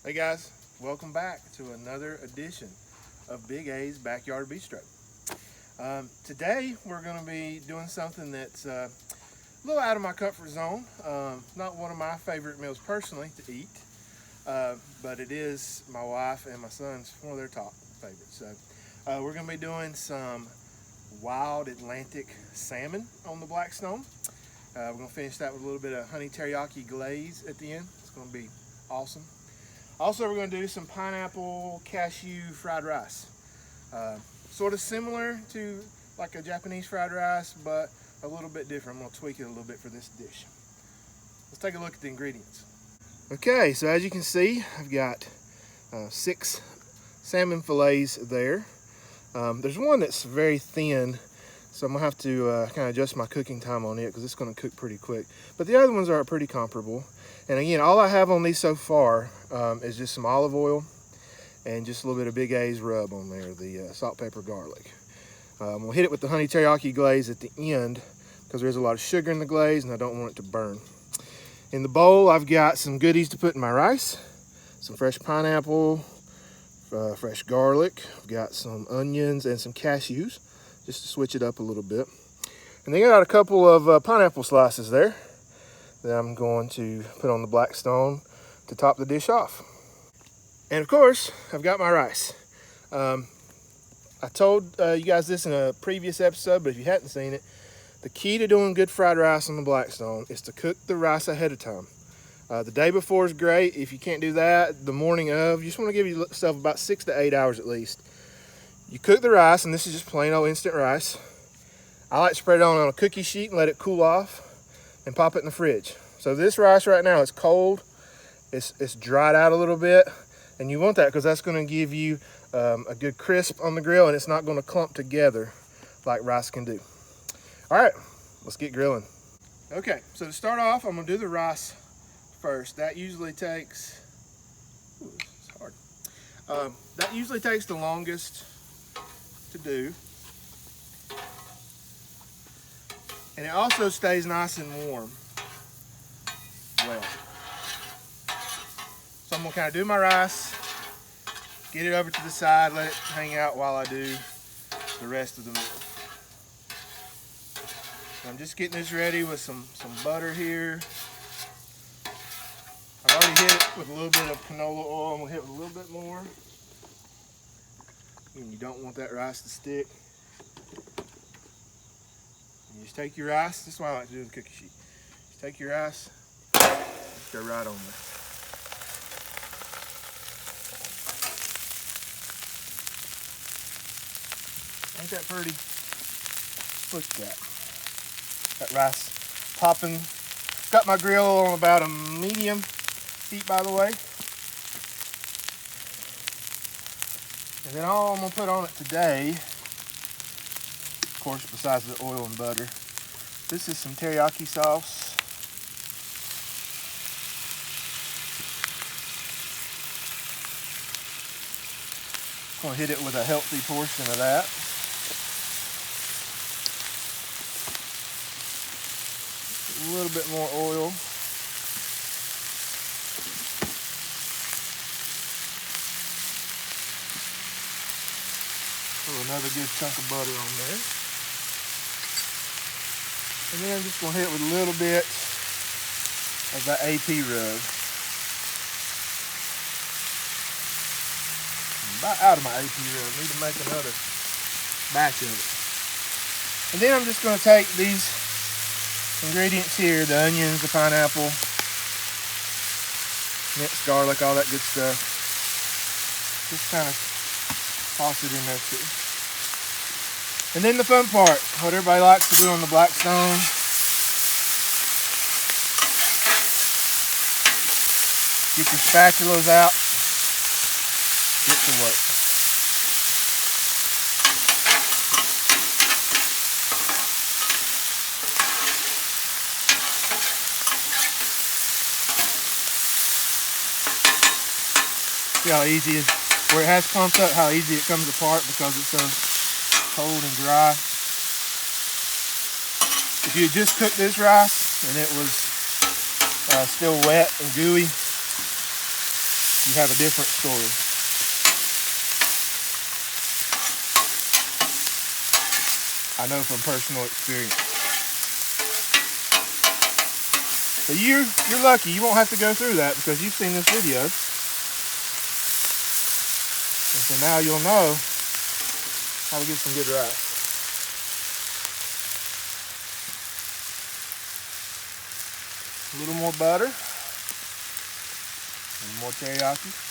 Hey guys, welcome back to another edition of Big A's Backyard Bistro. Today we're going to be doing something that's a little out of my comfort zone. Not one of my favorite meals personally to eat, but it is my wife and my son's one of their top favorites. So we're going to be doing some wild Atlantic salmon on the Blackstone. We're going to finish that with a little bit of honey teriyaki glaze at the end. It's going to be awesome. Also, we're going to do some pineapple cashew fried rice. Sort of similar to like a Japanese fried rice, but a little bit different. I'm going to tweak it a little bit for this dish. Let's take a look at the ingredients. Okay, so as you can see, I've got 6 salmon fillets there. There's one that's very thin, so I'm going to have to kind of adjust my cooking time on it because it's going to cook pretty quick. But the other ones are pretty comparable. And again, all I have on these so far is just some olive oil and just a little bit of Big A's rub on there, the salt, pepper, garlic. We'll hit it with the honey teriyaki glaze at the end because there's a lot of sugar in the glaze and I don't want it to burn. In the bowl, I've got some goodies to put in my rice, some fresh pineapple, fresh garlic. I've got some onions and some cashews just to switch it up a little bit. And then I got a couple of pineapple slices there that I'm going to put on the Blackstone to top the dish off. And of course, I've got my rice. I told you guys this in a previous episode, but if you hadn't seen it, the key to doing good fried rice on the Blackstone is to cook the rice ahead of time. The day before is great. If you can't do that, the morning of, you just want to give yourself about 6 to 8 hours at least. You cook the rice, and this is just plain old instant rice. I like to spread it on a cookie sheet and let it cool off and pop it in the fridge. So this rice right now is cold. It's dried out a little bit, and you want that because that's going to give you a good crisp on the grill, and it's not going to clump together like rice can do. All right, let's get grilling. Okay, so to start off, I'm going to do the rice first. That usually takes, it's hard. That usually takes the longest to do. And it also stays nice and warm. Well, so I'm gonna kind of do my rice, get it over to the side, let it hang out while I do the rest of the meal. I'm just getting this ready with some butter here. I've already hit it with a little bit of canola oil. I'm gonna hit it with a little bit more. And you don't want that rice to stick. You just take your rice. This is why I like to do the cookie sheet. Just take your rice, just go right on there. Ain't that pretty? Look at that. That rice popping. Got my grill on about a medium heat, by the way. And then all I'm gonna put on it today, of course, besides the oil and butter, this is some teriyaki sauce. I'm gonna hit it with a healthy portion of that. A little bit more oil. Throw another good chunk of butter on there. And then I'm just gonna hit it with a little bit of that AP rub. I'm about out of my AP rub. I need to make another batch of it. And then I'm just gonna take these ingredients here, the onions, the pineapple, minced garlic, all that good stuff. Just kind of toss it in there too. And then the fun part, what everybody likes to do on the Blackstone. Get your spatulas out, get to work. See how easy it is, where it has clumped up, how easy it comes apart because it's so cold and dry. If you had just cooked this rice and it was still wet and gooey, you have a different story. I know from personal experience. But you're lucky. You won't have to go through that because you've seen this video. And so now you'll know how to get some good rice. A little more butter. A little more teriyaki.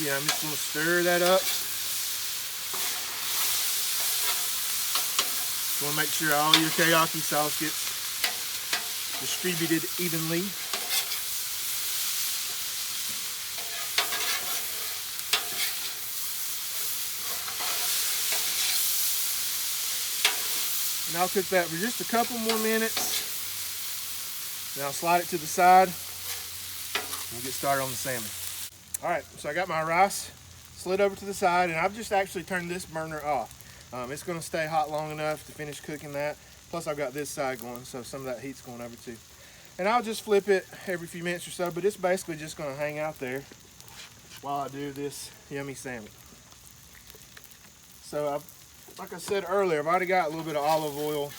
Again, I'm just going to stir that up. You want to make sure all your teriyaki sauce gets distributed evenly. And I'll cook that for just a couple more minutes. Then I'll slide it to the side and we'll get started on the salmon. All right, so I got my rice slid over to the side, and I've just actually turned this burner off. It's going to stay hot long enough to finish cooking that. Plus I've got this side going, so some of that heat's going over too. And I'll just flip it every few minutes or so, but it's basically just going to hang out there while I do this yummy salmon. So like I said earlier, I've already got a little bit of olive oil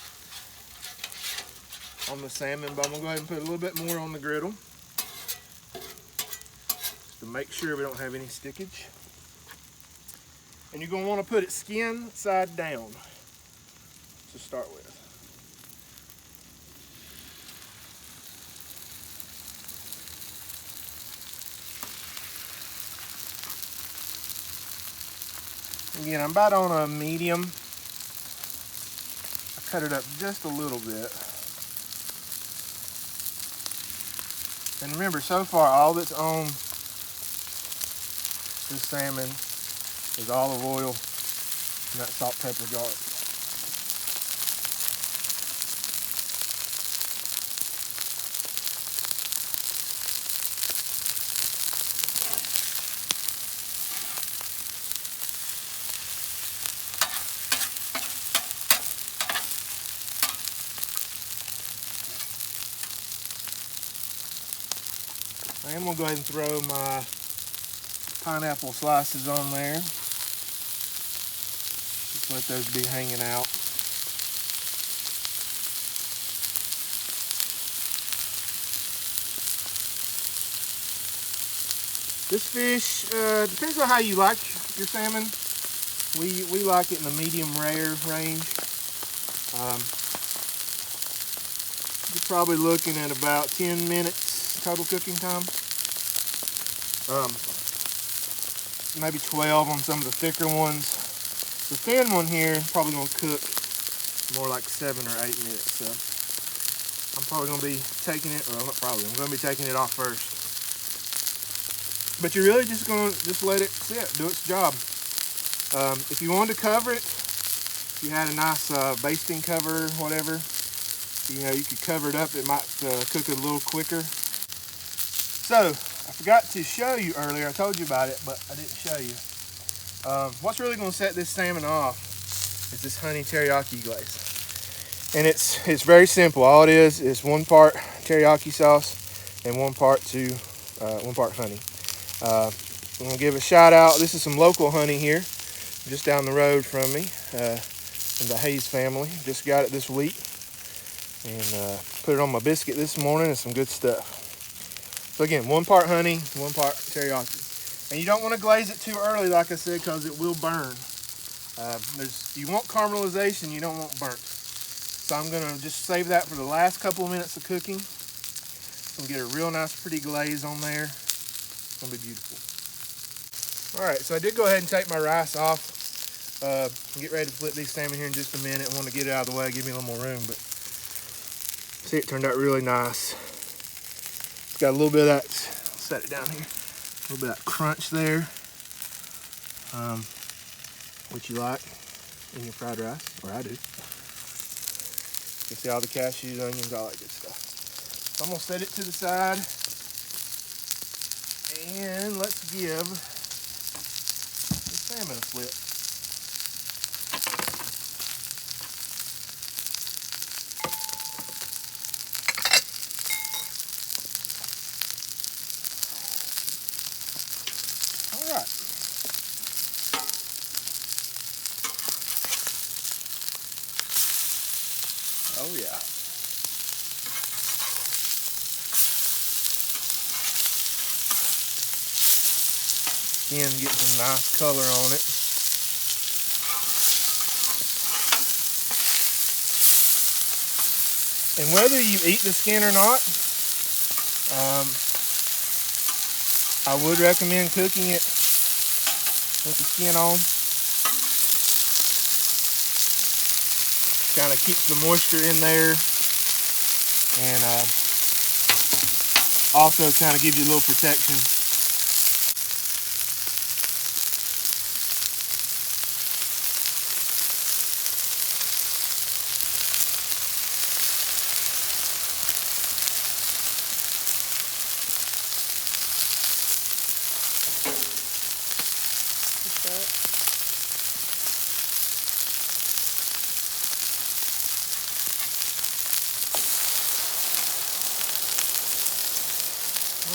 on the salmon, but I'm going to go ahead and put a little bit more on the griddle to make sure we don't have any stickage. And you're going to want to put it skin side down to start with. Again, I'm about on a medium. I cut it up just a little bit. And remember, so far all that's on this salmon is olive oil and that salt, pepper, garlic. I am going to go ahead and throw my pineapple slices on there. Just let those be hanging out. This fish, depends on how you like your salmon. We like it in the medium rare range. You're probably looking at about 10 minutes total cooking time. Maybe 12 on some of the thicker ones. The thin one here probably going to cook more like 7 or 8 minutes. So I'm probably going to be taking it, well, not probably, I'm going to be taking it off first. But you're really just going to just let it sit, do its job. If you wanted to cover it, if you had a nice basting cover or whatever, you know, you could cover it up. It might cook it a little quicker. So, I forgot to show you earlier. I told you about it, but I didn't show you. What's really going to set this salmon off is this honey teriyaki glaze. And it's very simple. All it is 1 part teriyaki sauce and 1 part honey. I'm going to give a shout out. This is some local honey here, just down the road from me, from the Hayes family. Just got it this week. And put it on my biscuit this morning. It's some good stuff. So again, 1 part honey, 1 part teriyaki. And you don't want to glaze it too early, like I said, because it will burn. You want caramelization, you don't want burnt. So I'm going to just save that for the last couple of minutes of cooking. I'm going to get a real nice pretty glaze on there. It's going to be beautiful. All right, so I did go ahead and take my rice off. Get ready to flip these salmon here in just a minute. I want to get it out of the way, give me a little more room. But see, it turned out really nice. It's got a little bit of that, I'll set it down here, a little bit of that crunch there, which you like in your fried rice, or I do. You see all the cashews, onions, all that good stuff. So I'm going to set it to the side. And let's give the salmon a flip. All right. Oh yeah. Again, get some nice color on it. And whether you eat the skin or not, I would recommend cooking it with the skin on. Kind of keeps the moisture in there, and also kind of gives you a little protection.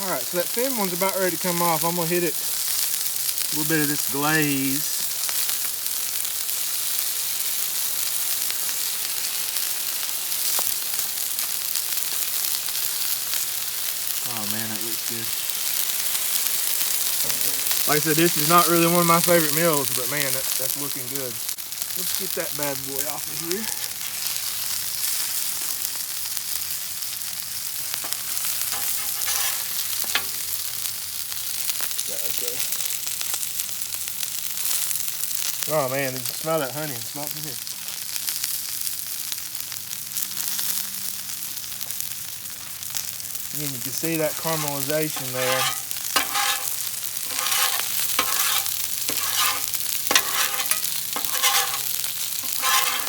Alright, so that thin one's about ready to come off. I'm going to hit it a little bit of this glaze. Oh man, that looks good. Like I said, this is not really one of my favorite meals, but man, that's looking good. Let's get that bad boy off of here. Okay. Oh man, you can smell that honey. Smell it from here. Again, you can see that caramelization there.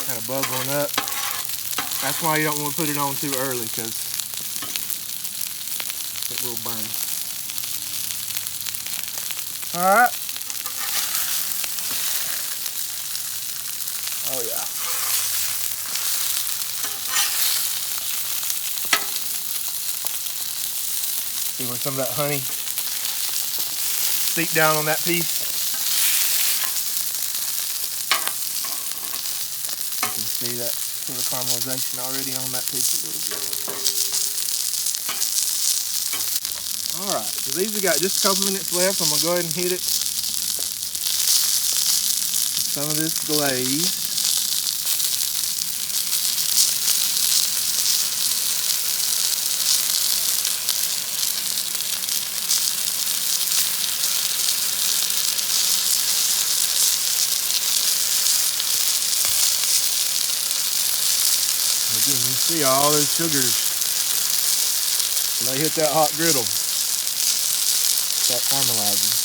Kind of bubbling up. That's why you don't want to put it on too early, because it will burn. Alright. Oh yeah. See where some of that honey seeped down on that piece? You can see that sort of caramelization already on that piece a little bit. Alright, so these have got just a couple minutes left. I'm going to go ahead and hit it with some of this glaze. Again, you see all those sugars when they hit that hot griddle. Start caramelizing.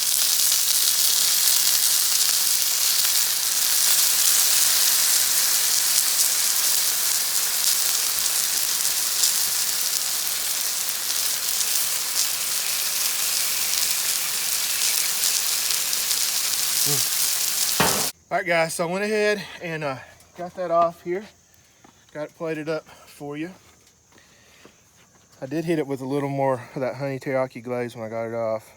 All right, guys, so I went ahead and got that off here. Got it plated up for you. I did hit it with a little more of that honey teriyaki glaze when I got it off.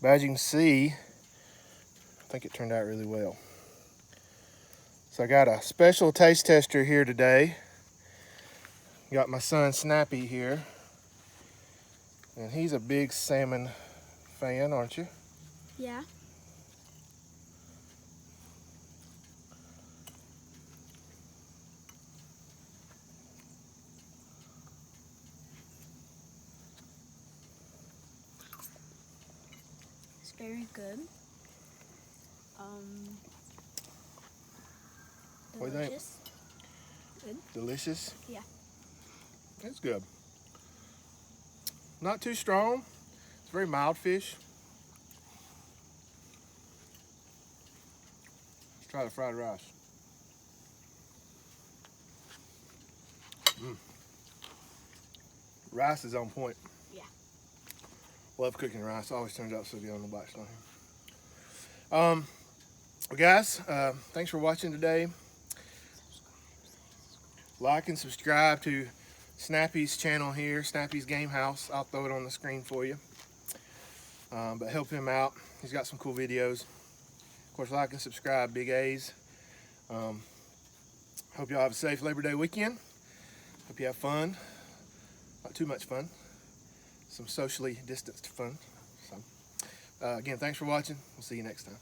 But as you can see, I think it turned out really well. So I got a special taste tester here today. Got my son Snappy here. And he's a big salmon fan, aren't you? Yeah. It's very good. What do you think? Delicious. Good. Delicious? Yeah. It's good. Not too strong. It's very mild fish. Let's try the fried rice. Rice is on point. Yeah. Love cooking rice. Always turns out so good on the Blackstone. Well, guys, thanks for watching today. Like and subscribe to Snappy's channel here, Snappy's Game House. I'll throw it on the screen for you. But help him out. He's got some cool videos. Of course, like and subscribe, Big A's. Hope y'all have a safe Labor Day weekend. Hope you have fun. Not too much fun. Some socially distanced fun. So, again, thanks for watching. We'll see you next time.